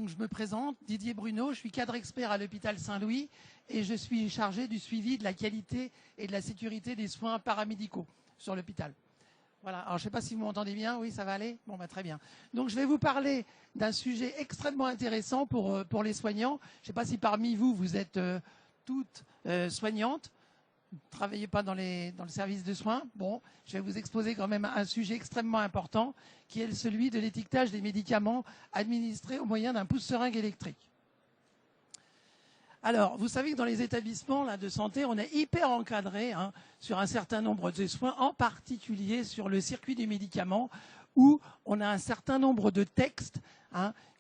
Donc je me présente, Didier Bruno, je suis cadre expert à l'hôpital Saint-Louis et je suis chargé du suivi de la qualité et de la sécurité des soins paramédicaux sur l'hôpital. Voilà, alors je ne sais pas si vous m'entendez bien, oui ça va aller? Bon bah très bien. Donc je vais vous parler d'un sujet extrêmement intéressant pour les soignants. Je ne sais pas si parmi vous, vous êtes toutes soignantes. Vous ne travaillez pas dans le service de soins. Bon, je vais vous exposer quand même un sujet extrêmement important qui est celui de l'étiquetage des médicaments administrés au moyen d'un pousse-seringue électrique. Alors, vous savez que dans les établissements là, de santé, on est hyper encadré sur un certain nombre de soins, en particulier sur le circuit du médicament, où on a un certain nombre de textes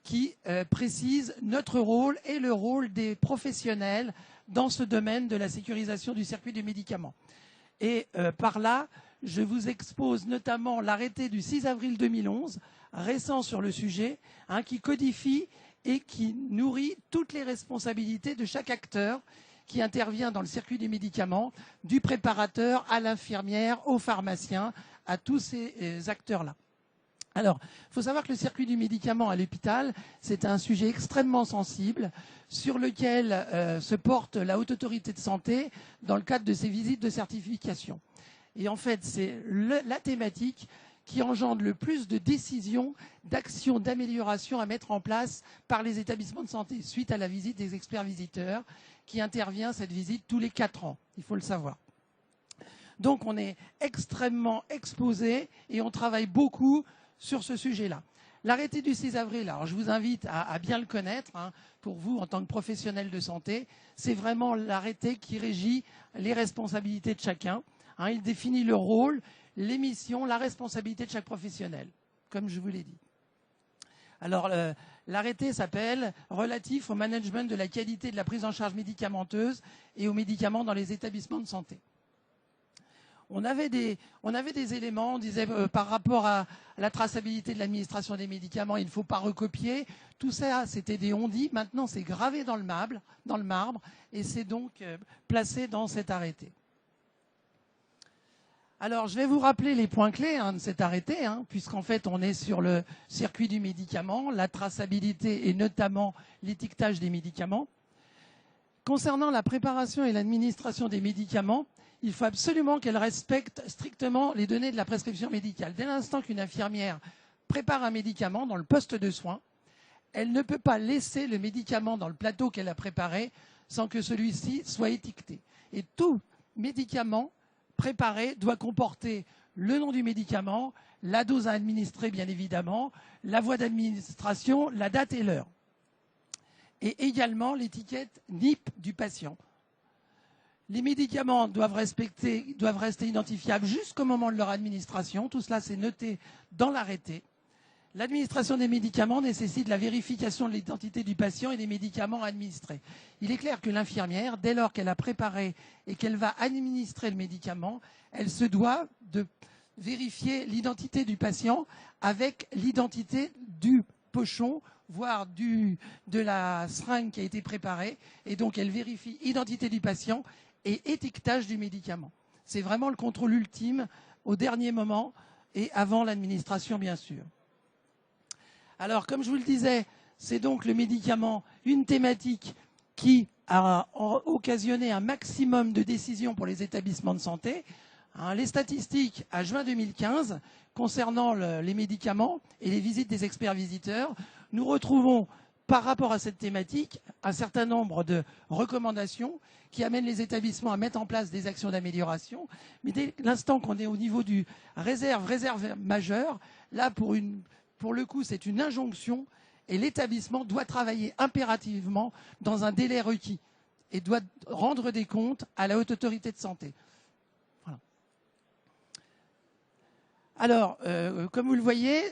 qui précisent notre rôle et le rôle des professionnels dans ce domaine de la sécurisation du circuit du médicament. Et par là, je vous expose notamment l'arrêté du 6 avril 2011, récent sur le sujet, qui codifie et qui nourrit toutes les responsabilités de chaque acteur qui intervient dans le circuit du médicament, du préparateur à l'infirmière, au pharmacien, à tous ces acteurs-là. Alors, il faut savoir que le circuit du médicament à l'hôpital, c'est un sujet extrêmement sensible sur lequel se porte la Haute Autorité de Santé dans le cadre de ses visites de certification. Et en fait, c'est la thématique qui engendre le plus de décisions, d'actions, d'amélioration à mettre en place par les établissements de santé suite à la visite des experts visiteurs qui intervient cette visite tous les 4 ans, il faut le savoir. Donc on est extrêmement exposé et on travaille beaucoup sur ce sujet-là. L'arrêté du 6 avril, alors je vous invite à bien le connaître, pour vous en tant que professionnel de santé, c'est vraiment l'arrêté qui régit les responsabilités de chacun. Il définit le rôle, les missions, la responsabilité de chaque professionnel, comme je vous l'ai dit. Alors, l'arrêté s'appelle « Relatif au management de la qualité de la prise en charge médicamenteuse et aux médicaments dans les établissements de santé ». On avait des éléments, on disait par rapport à la traçabilité de l'administration des médicaments, il ne faut pas recopier. Tout ça, c'était des on-dit. Maintenant, c'est gravé dans le marbre et c'est donc placé dans cet arrêté. Alors, je vais vous rappeler les points clés de cet arrêté, puisqu'en fait, on est sur le circuit du médicament, la traçabilité et notamment l'étiquetage des médicaments. Concernant la préparation et l'administration des médicaments, il faut absolument qu'elle respecte strictement les données de la prescription médicale. Dès l'instant qu'une infirmière prépare un médicament dans le poste de soins, elle ne peut pas laisser le médicament dans le plateau qu'elle a préparé sans que celui-ci soit étiqueté. Et tout médicament préparé doit comporter le nom du médicament, la dose à administrer bien évidemment, la voie d'administration, la date et l'heure. Et également l'étiquette NIP du patient. Les médicaments doivent rester identifiables jusqu'au moment de leur administration. Tout cela, c'est noté dans l'arrêté. L'administration des médicaments nécessite la vérification de l'identité du patient et des médicaments administrés. Il est clair que l'infirmière, dès lors qu'elle a préparé et qu'elle va administrer le médicament, elle se doit de vérifier l'identité du patient avec l'identité du pochon, voire de la seringue qui a été préparée. Et donc, elle vérifie identité du patient et étiquetage du médicament. C'est vraiment le contrôle ultime au dernier moment et avant l'administration, bien sûr. Alors, comme je vous le disais, c'est donc le médicament, une thématique qui a occasionné un maximum de décisions pour les établissements de santé. Les statistiques à juin 2015 concernant les médicaments et les visites des experts visiteurs, nous retrouvons par rapport à cette thématique un certain nombre de recommandations qui amènent les établissements à mettre en place des actions d'amélioration. Mais dès l'instant qu'on est au niveau du réserve majeure, là pour le coup c'est une injonction et l'établissement doit travailler impérativement dans un délai requis et doit rendre des comptes à la Haute Autorité de Santé. Voilà. Alors, comme vous le voyez,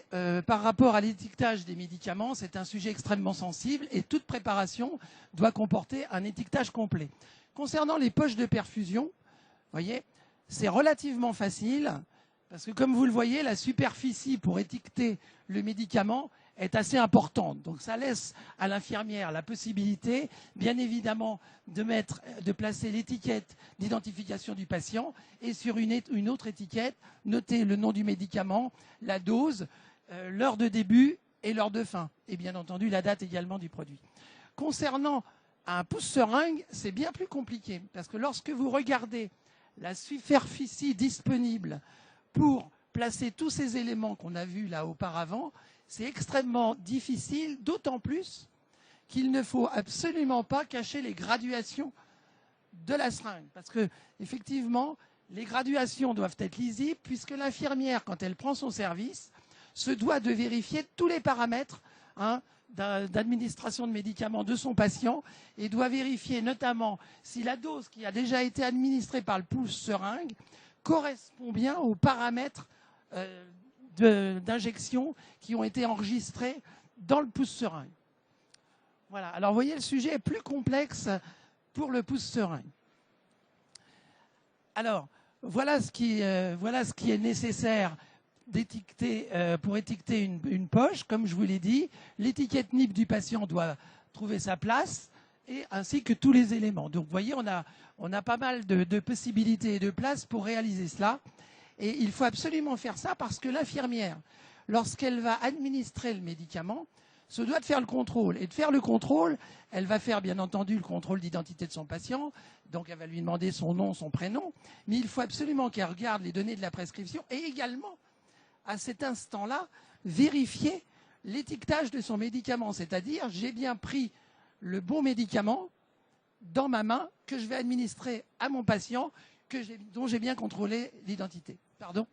par rapport à l'étiquetage des médicaments, c'est un sujet extrêmement sensible et toute préparation doit comporter un étiquetage complet. Concernant les poches de perfusion, vous voyez, c'est relativement facile parce que comme vous le voyez, la superficie pour étiqueter le médicament est assez importante. Donc ça laisse à l'infirmière la possibilité, bien évidemment, de placer l'étiquette d'identification du patient et sur une autre étiquette, noter le nom du médicament, la dose, l'heure de début et l'heure de fin, et bien entendu la date également du produit. Concernant un pouce-seringue, c'est bien plus compliqué, parce que lorsque vous regardez la superficie disponible pour placer tous ces éléments qu'on a vus là auparavant, c'est extrêmement difficile, d'autant plus qu'il ne faut absolument pas cacher les graduations de la seringue. Parce que, effectivement, les graduations doivent être lisibles, puisque l'infirmière, quand elle prend son service, se doit de vérifier tous les paramètres d'administration de médicaments de son patient et doit vérifier notamment si la dose qui a déjà été administrée par le pouce-seringue correspond bien aux paramètres d'injection qui ont été enregistrés dans le pouce-seringue. Voilà. Alors, vous voyez, le sujet est plus complexe pour le pouce-seringue. Alors, voilà ce qui est nécessaire d'étiqueter, pour étiqueter une poche. Comme je vous l'ai dit, l'étiquette NIP du patient doit trouver sa place, et ainsi que tous les éléments. Donc, vous voyez, on a pas mal de possibilités et de places pour réaliser cela. Et il faut absolument faire ça parce que l'infirmière, lorsqu'elle va administrer le médicament, se doit de faire le contrôle. Et de faire le contrôle, elle va faire bien entendu le contrôle d'identité de son patient, donc elle va lui demander son nom, son prénom, mais il faut absolument qu'elle regarde les données de la prescription et également, à cet instant-là, vérifier l'étiquetage de son médicament, c'est-à-dire j'ai bien pris le bon médicament dans ma main que je vais administrer à mon patient, dont j'ai bien contrôlé l'identité. Pardon ?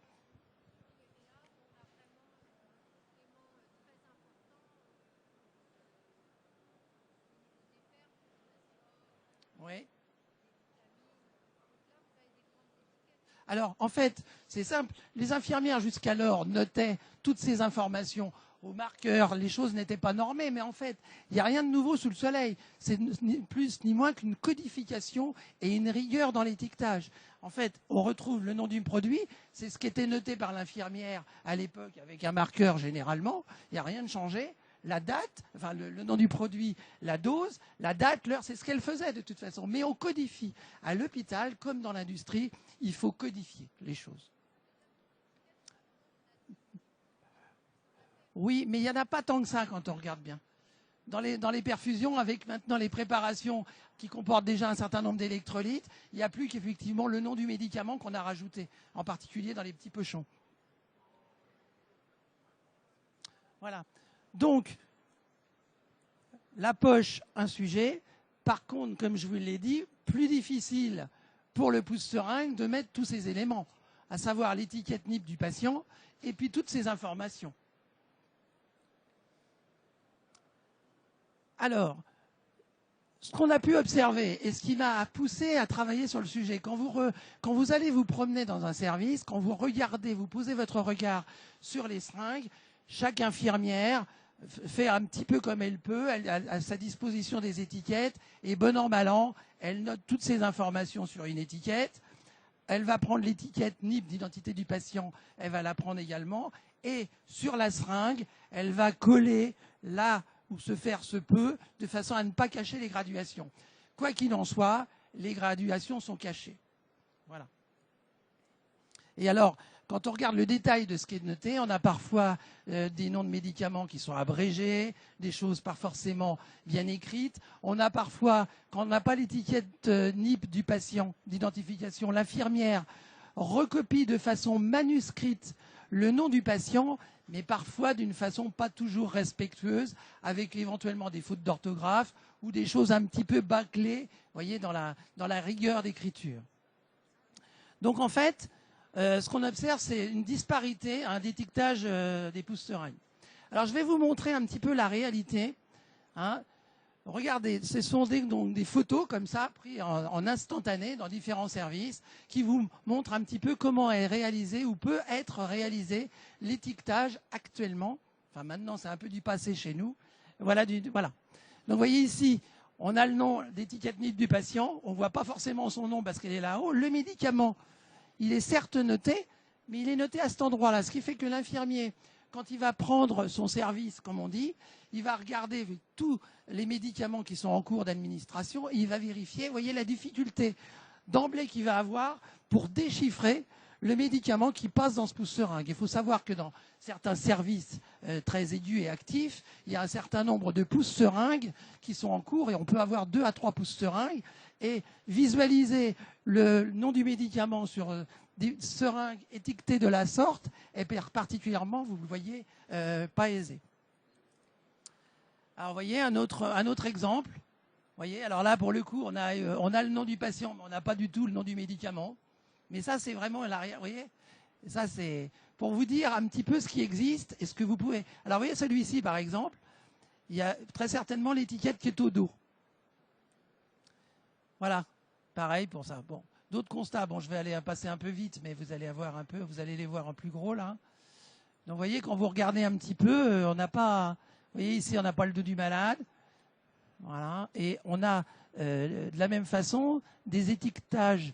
Oui. Alors, en fait, c'est simple. Les infirmières, jusqu'alors, notaient toutes ces informations au marqueur. Les choses n'étaient pas normées, mais en fait, il n'y a rien de nouveau sous le soleil. C'est ni plus ni moins qu'une codification et une rigueur dans l'étiquetage. En fait, on retrouve le nom du produit. C'est ce qui était noté par l'infirmière à l'époque avec un marqueur généralement. Il n'y a rien de changé. La date, enfin le nom du produit, la dose, la date, l'heure, c'est ce qu'elle faisait de toute façon. Mais on codifie. À l'hôpital, comme dans l'industrie, il faut codifier les choses. Oui, mais il n'y en a pas tant que ça quand on regarde bien. Dans les perfusions, avec maintenant les préparations qui comportent déjà un certain nombre d'électrolytes, il n'y a plus qu'effectivement le nom du médicament qu'on a rajouté, en particulier dans les petits pochons. Voilà. Donc, la poche, un sujet. Par contre, comme je vous l'ai dit, plus difficile pour le pouce-seringue de mettre tous ces éléments, à savoir l'étiquette NIP du patient et puis toutes ces informations. Alors, ce qu'on a pu observer et ce qui m'a poussé à travailler sur le sujet, quand vous allez vous promener dans un service, quand vous regardez, vous posez votre regard sur les seringues, chaque infirmière fait un petit peu comme elle peut, elle a à sa disposition des étiquettes, et bon an, mal an, elle note toutes ces informations sur une étiquette, elle va prendre l'étiquette NIP d'identité du patient, elle va la prendre également, et sur la seringue, elle va coller là où se faire se peut, de façon à ne pas cacher les graduations. Quoi qu'il en soit, les graduations sont cachées. Voilà. Et alors, quand on regarde le détail de ce qui est noté, on a parfois des noms de médicaments qui sont abrégés, des choses pas forcément bien écrites. On a parfois, quand on n'a pas l'étiquette NIP du patient d'identification, l'infirmière recopie de façon manuscrite le nom du patient, mais parfois d'une façon pas toujours respectueuse, avec éventuellement des fautes d'orthographe ou des choses un petit peu bâclées, vous voyez, dans la rigueur d'écriture. Donc en fait, ce qu'on observe, c'est une disparité, un détictage des pouces-seringues. Alors je vais vous montrer un petit peu la réalité. Hein. Regardez, ce sont donc des photos comme ça, prises en instantané dans différents services, qui vous montrent un petit peu comment est réalisé ou peut être réalisé l'étiquetage actuellement. Enfin, maintenant, c'est un peu du passé chez nous. Voilà. Donc, vous voyez ici, on a le nom d'étiquette NIP du patient. On ne voit pas forcément son nom parce qu'elle est là-haut. Le médicament, il est certes noté, mais il est noté à cet endroit-là. Ce qui fait que l'infirmier, quand il va prendre son service, comme on dit, il va regarder tous les médicaments qui sont en cours d'administration et il va vérifier, vous voyez, la difficulté d'emblée qu'il va avoir pour déchiffrer le médicament qui passe dans ce pouce-seringue. Il faut savoir que dans certains services très aigus et actifs, il y a un certain nombre de pouces-seringues qui sont en cours et on peut avoir 2 à 3 pouces-seringues. Et visualiser le nom du médicament sur des seringues étiquetées de la sorte est particulièrement, vous le voyez, pas aisé. Alors, vous voyez, un autre exemple. Vous voyez, alors là, pour le coup, on a le nom du patient, mais on n'a pas du tout le nom du médicament. Mais ça, c'est vraiment l'arrière. Vous voyez, ça, c'est pour vous dire un petit peu ce qui existe et ce que vous pouvez. Alors, vous voyez, celui-ci, par exemple, il y a très certainement l'étiquette qui est au dos. Voilà, pareil pour ça. Bon, d'autres constats. Bon, je vais aller passer un peu vite, mais vous allez avoir vous allez les voir en plus gros là. Donc, vous voyez, quand vous regardez un petit peu, on n'a pas. Vous voyez ici, on n'a pas le dos du malade. Voilà, et on a de la même façon des étiquetages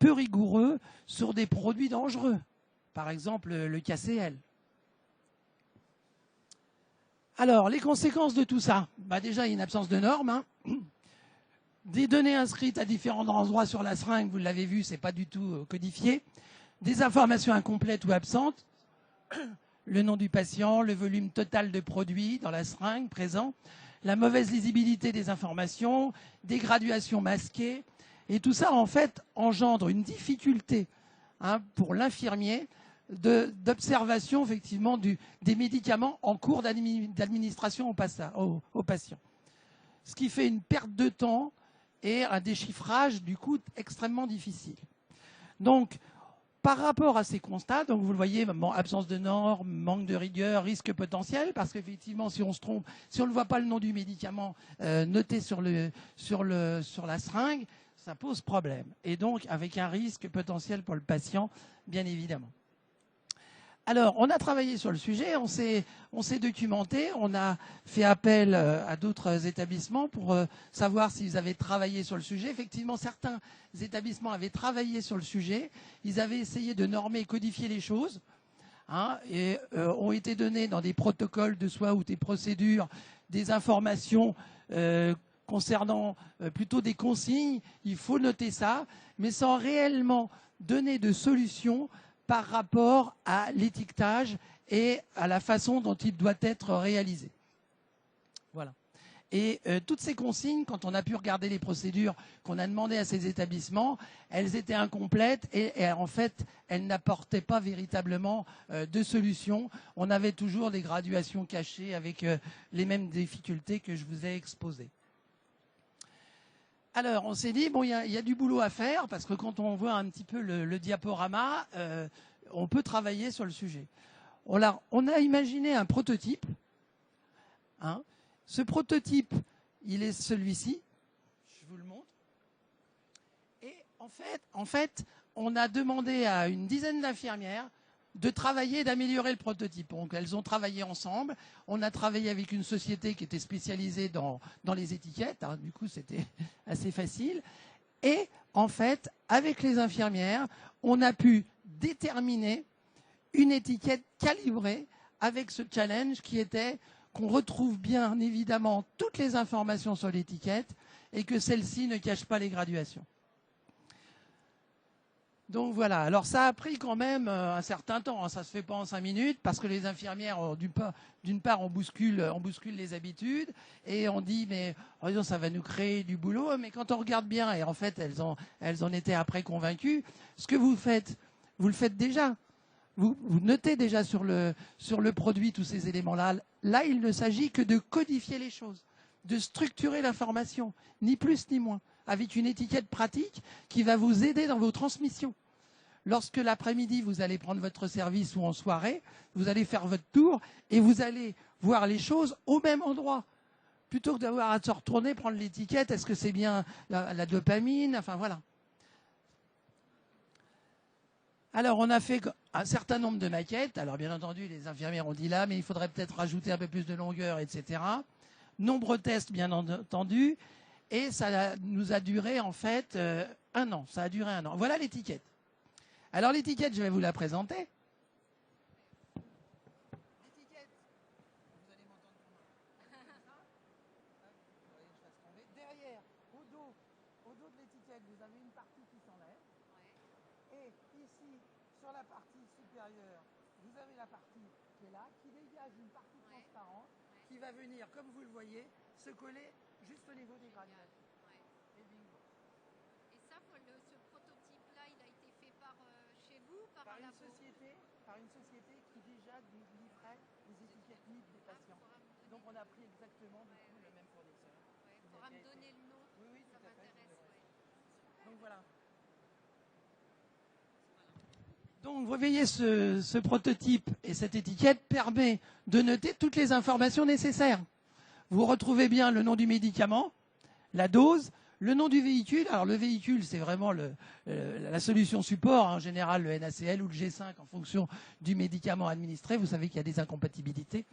peu rigoureux sur des produits dangereux. Par exemple, le KCL. Alors, les conséquences de tout ça. Bah, déjà, il y a une absence de normes. Hein. Des données inscrites à différents endroits sur la seringue, vous l'avez vu, c'est pas du tout codifié. Des informations incomplètes ou absentes. Le nom du patient, le volume total de produits dans la seringue présent, la mauvaise lisibilité des informations, des graduations masquées. Et tout ça, en fait, engendre une difficulté pour l'infirmier d'observation, effectivement, des médicaments en cours d'administration au patient. Ce qui fait une perte de temps et un déchiffrage, du coup, extrêmement difficile. Donc, par rapport à ces constats, donc vous le voyez, absence de normes, manque de rigueur, risque potentiel, parce qu'effectivement, si on se trompe, si on ne voit pas le nom du médicament noté sur la seringue, ça pose problème. Et donc, avec un risque potentiel pour le patient, bien évidemment. Alors, on a travaillé sur le sujet, on s'est documenté, on a fait appel à d'autres établissements pour savoir s'ils avaient travaillé sur le sujet. Effectivement, certains établissements avaient travaillé sur le sujet. Ils avaient essayé de normer et codifier les choses et ont été donnés dans des protocoles de soins ou des procédures, des informations concernant plutôt des consignes. Il faut noter ça, mais sans réellement donner de solution par rapport à l'étiquetage et à la façon dont il doit être réalisé. Voilà. Et toutes ces consignes, quand on a pu regarder les procédures qu'on a demandées à ces établissements, elles étaient incomplètes et en fait, elles n'apportaient pas véritablement de solution. On avait toujours des graduations cachées avec les mêmes difficultés que je vous ai exposées. Alors, on s'est dit, bon, il y a du boulot à faire, parce que quand on voit un petit peu le diaporama, on peut travailler sur le sujet. On a imaginé un prototype. Ce prototype, il est celui-ci. Je vous le montre. Et en fait, on a demandé à une dizaine d'infirmières de travailler, d'améliorer le prototype. Donc, elles ont travaillé ensemble. On a travaillé avec une société qui était spécialisée dans les étiquettes. Du coup, c'était assez facile. Et en fait, avec les infirmières, on a pu déterminer une étiquette calibrée avec ce challenge qui était qu'on retrouve bien évidemment toutes les informations sur l'étiquette et que celle-ci ne cache pas les graduations. Donc voilà, alors ça a pris quand même un certain temps, ça ne se fait pas en 5 minutes parce que les infirmières, d'une part, on bouscule les habitudes et on dit mais ça va nous créer du boulot, mais quand on regarde bien, et en fait elles en étaient après convaincues, ce que vous faites, vous le faites déjà. Vous notez déjà sur le produit tous ces éléments-là. Là, il ne s'agit que de codifier les choses, de structurer l'information, ni plus ni moins, avec une étiquette pratique qui va vous aider dans vos transmissions. Lorsque l'après-midi, vous allez prendre votre service ou en soirée, vous allez faire votre tour et vous allez voir les choses au même endroit. Plutôt que d'avoir à se retourner, prendre l'étiquette, est-ce que c'est bien la dopamine? Enfin, voilà. Alors, on a fait un certain nombre de maquettes. Alors, bien entendu, les infirmières ont dit là, mais il faudrait peut-être rajouter un peu plus de longueur, etc. Nombreux tests, bien entendu. Et ça nous a duré, en fait, 1 an. Ça a duré 1 an. Voilà l'étiquette. Alors, l'étiquette, je vais vous la présenter. L'étiquette, vous allez m'entendre derrière, au dos de l'étiquette, vous avez une partie qui s'enlève. Et ici, sur la partie supérieure, vous avez la partie qui est là, qui dégage une partie transparente, qui va venir, comme vous le voyez, se coller juste au niveau des granulations. Et bingo. Et ça, ce prototype-là, il a été fait chez vous, par un labo? Par une société qui déjà livrait les étiquettes NIP des patients. Donc on a pris exactement du coup le même fournisseur. Il faudra me donner le nom. Oui, ça m'intéresse. Donc voilà. Donc vous voyez ce prototype et cette étiquette permet de noter toutes les informations nécessaires. Vous retrouvez bien le nom du médicament, la dose, le nom du véhicule. Alors le véhicule, c'est vraiment la solution support, en général le NaCl ou le G5 en fonction du médicament administré. Vous savez qu'il y a des incompatibilités.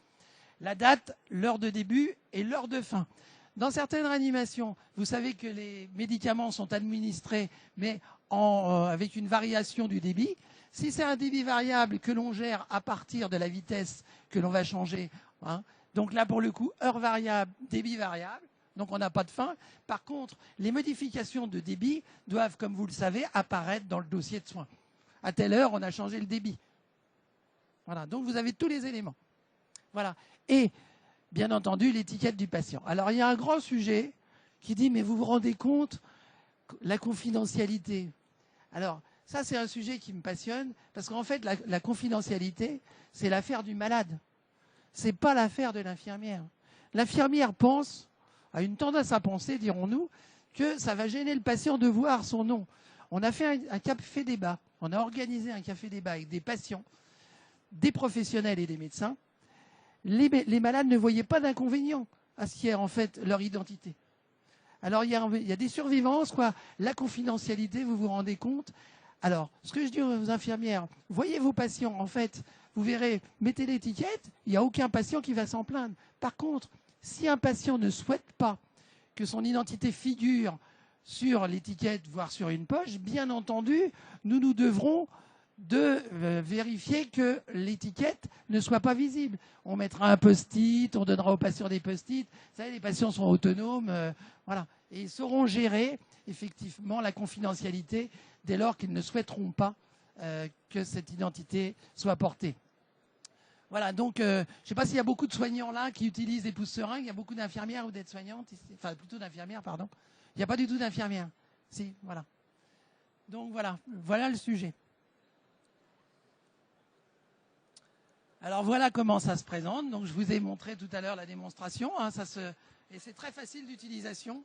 La date, l'heure de début et l'heure de fin. Dans certaines réanimations, vous savez que les médicaments sont administrés, mais avec une variation du débit. Si c'est un débit variable que l'on gère à partir de la vitesse que l'on va changer, donc là pour le coup, heure variable, débit variable, donc on n'a pas de fin. Par contre, les modifications de débit doivent, comme vous le savez, apparaître dans le dossier de soins. À telle heure, on a changé le débit. Voilà, donc vous avez tous les éléments. Voilà. Et, bien entendu, l'étiquette du patient. Alors, il y a un grand sujet qui dit, mais vous vous rendez compte, la confidentialité. Alors, ça, c'est un sujet qui me passionne, parce qu'en fait, la confidentialité, c'est l'affaire du malade. Ce n'est pas l'affaire de l'infirmière. L'infirmière pense, a une tendance à penser, dirons-nous, que ça va gêner le patient de voir son nom. On a fait un café débat. On a organisé un café débat avec des patients, des professionnels et des médecins. Les malades ne voyaient pas d'inconvénient à ce qui est en fait leur identité. Alors il y a des survivances, quoi. La confidentialité, vous vous rendez compte? Alors, ce que je dis aux infirmières, voyez vos patients, en fait, vous verrez, mettez l'étiquette, il n'y a aucun patient qui va s'en plaindre. Par contre, si un patient ne souhaite pas que son identité figure sur l'étiquette, voire sur une poche, bien entendu, nous devrons de vérifier que l'étiquette ne soit pas visible. On mettra un post-it, on donnera aux patients des post-it. Vous savez, les patients sont autonomes, voilà. Et ils sauront gérer, effectivement, la confidentialité dès lors qu'ils ne souhaiteront pas que cette identité soit portée. Voilà, donc je ne sais pas s'il y a beaucoup de soignants là qui utilisent des pouces-seringues. Il y a beaucoup d'infirmières ou d'aides-soignantes, enfin plutôt d'infirmières, pardon. Il n'y a pas du tout d'infirmières. Si, voilà. Donc voilà le sujet. Alors voilà comment ça se présente. Donc je vous ai montré tout à l'heure la démonstration. Et c'est très facile d'utilisation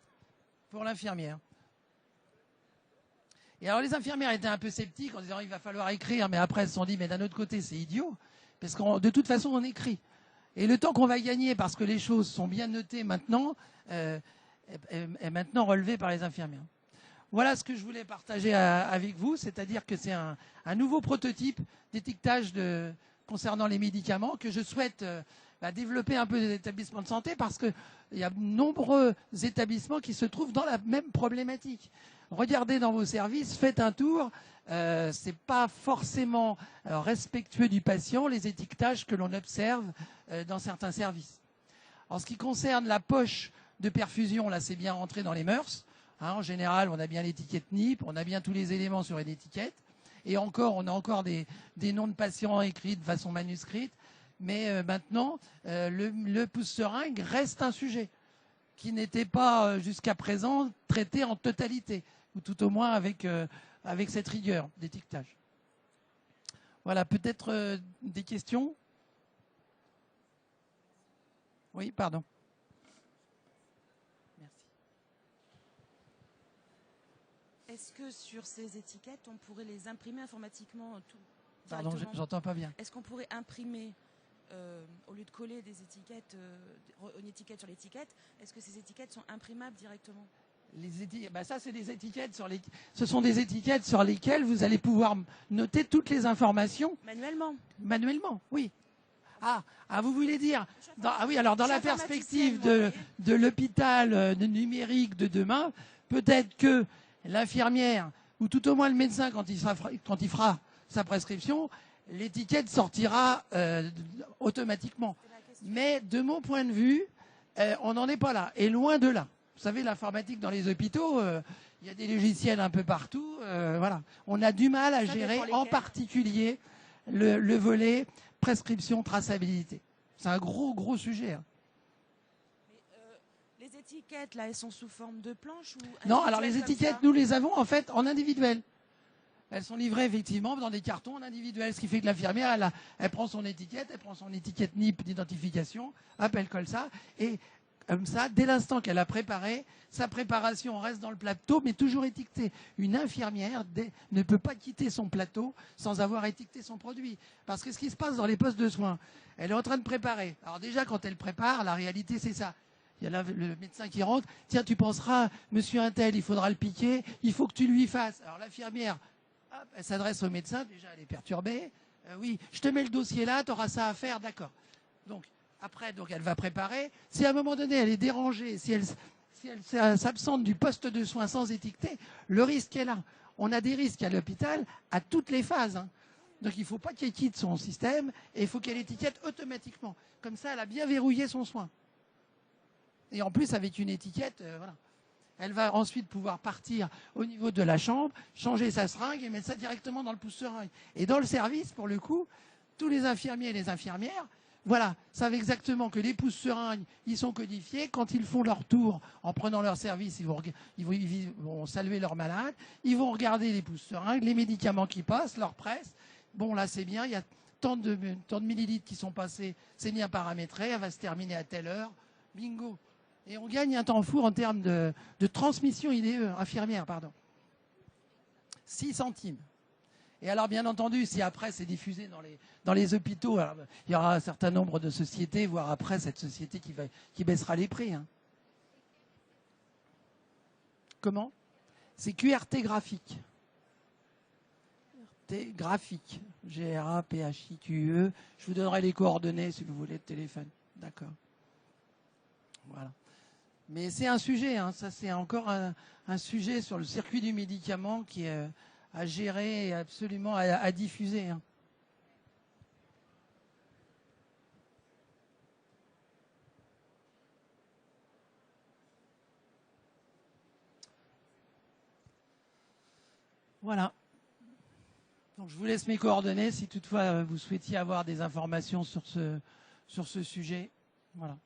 pour l'infirmière. Et alors les infirmières étaient un peu sceptiques en disant il va falloir écrire, mais après elles se sont dit mais d'un autre côté c'est idiot, parce que de toute façon on écrit. Et le temps qu'on va gagner parce que les choses sont bien notées maintenant, est maintenant relevé par les infirmières. Voilà ce que je voulais partager avec vous, c'est-à-dire que c'est un nouveau prototype d'étiquetage concernant les médicaments que je souhaite développer un peu des établissements de santé parce qu'il y a de nombreux établissements qui se trouvent dans la même problématique. Regardez dans vos services, faites un tour. C'est pas forcément respectueux du patient les étiquetages que l'on observe dans certains services. En ce qui concerne la poche de perfusion, là c'est bien rentré dans les mœurs. En général, on a bien l'étiquette NIP, on a bien tous les éléments sur une étiquette. Et encore, on a encore des noms de patients écrits de façon manuscrite. Mais maintenant, le pouce-seringue reste un sujet qui n'était pas jusqu'à présent traité en totalité, ou tout au moins avec cette rigueur d'étiquetage. Voilà, peut-être des questions? Oui, pardon. Merci. Est-ce que sur ces étiquettes, on pourrait les imprimer informatiquement tout Pardon, j'entends pas bien. Est-ce qu'on pourrait imprimer, au lieu de coller des étiquettes, une étiquette sur l'étiquette, est-ce que ces étiquettes sont imprimables directement? Ça, c'est des étiquettes ce sont des étiquettes sur lesquelles vous allez pouvoir noter toutes les informations. Manuellement? Manuellement, oui. Vous voulez dire oui, alors dans la perspective de l'hôpital numérique de demain, peut-être que l'infirmière, ou tout au moins le médecin, quand il fera sa prescription, l'étiquette sortira automatiquement. Mais de mon point de vue, on n'en est pas là, et loin de là. Vous savez, l'informatique dans les hôpitaux, il y a des logiciels un peu partout. Voilà. On a du mal à gérer, en particulier, le volet prescription, traçabilité. C'est un gros sujet. Hein. Mais, les étiquettes, là, elles sont sous forme de planche ou Non, alors les étiquettes, nous les avons en fait en individuel. Elles sont livrées effectivement dans des cartons en individuel, ce qui fait que l'infirmière, elle prend son étiquette, NIP d'identification, hop, elle colle ça, et comme ça, dès l'instant qu'elle a préparé, sa préparation reste dans le plateau, mais toujours étiquetée. Une infirmière ne peut pas quitter son plateau sans avoir étiqueté son produit. Parce que ce qui se passe dans les postes de soins, elle est en train de préparer. Alors déjà, quand elle prépare, la réalité, c'est ça. Il y a là le médecin qui rentre. Tiens, tu penseras, monsieur Untel, il faudra le piquer, il faut que tu lui fasses. Alors l'infirmière, hop, elle s'adresse au médecin, déjà elle est perturbée. Oui, je te mets le dossier là, tu auras ça à faire, d'accord. Donc, après, elle va préparer. Si à un moment donné, elle est dérangée, si elle s'absente du poste de soins sans étiqueter, le risque est là. On a des risques à l'hôpital à toutes les phases. Hein. Donc, il ne faut pas qu'elle quitte son système et il faut qu'elle étiquette automatiquement. Comme ça, elle a bien verrouillé son soin. Et en plus, avec une étiquette, voilà. Elle va ensuite pouvoir partir au niveau de la chambre, changer sa seringue et mettre ça directement dans le pouce-seringue. Et dans le service, pour le coup, tous les infirmiers et les infirmières, voilà, savent exactement que les pouces-seringues, ils sont codifiés. Quand ils font leur tour, en prenant leur service, ils vont saluer leurs malades, ils vont regarder les pouces-seringues, les médicaments qui passent, leur presse. Bon, là, c'est bien, il y a tant de millilitres qui sont passés, c'est bien paramétré, elle va se terminer à telle heure. Bingo. Et on gagne un temps fou en termes de transmission infirmière, pardon. 6 centimes. Et alors, bien entendu, si après c'est diffusé dans les hôpitaux, alors, il y aura un certain nombre de sociétés, voire après cette société qui baissera les prix. Hein. Comment? C'est QRT graphique. QRT graphique. GRAPHIQE. Je vous donnerai les coordonnées si vous voulez de téléphone. D'accord. Voilà. Mais c'est un sujet, hein, ça c'est encore un sujet sur le circuit du médicament qui est à gérer et absolument à diffuser. Hein. Voilà. Donc je vous laisse mes coordonnées si toutefois vous souhaitiez avoir des informations sur ce sujet. Voilà.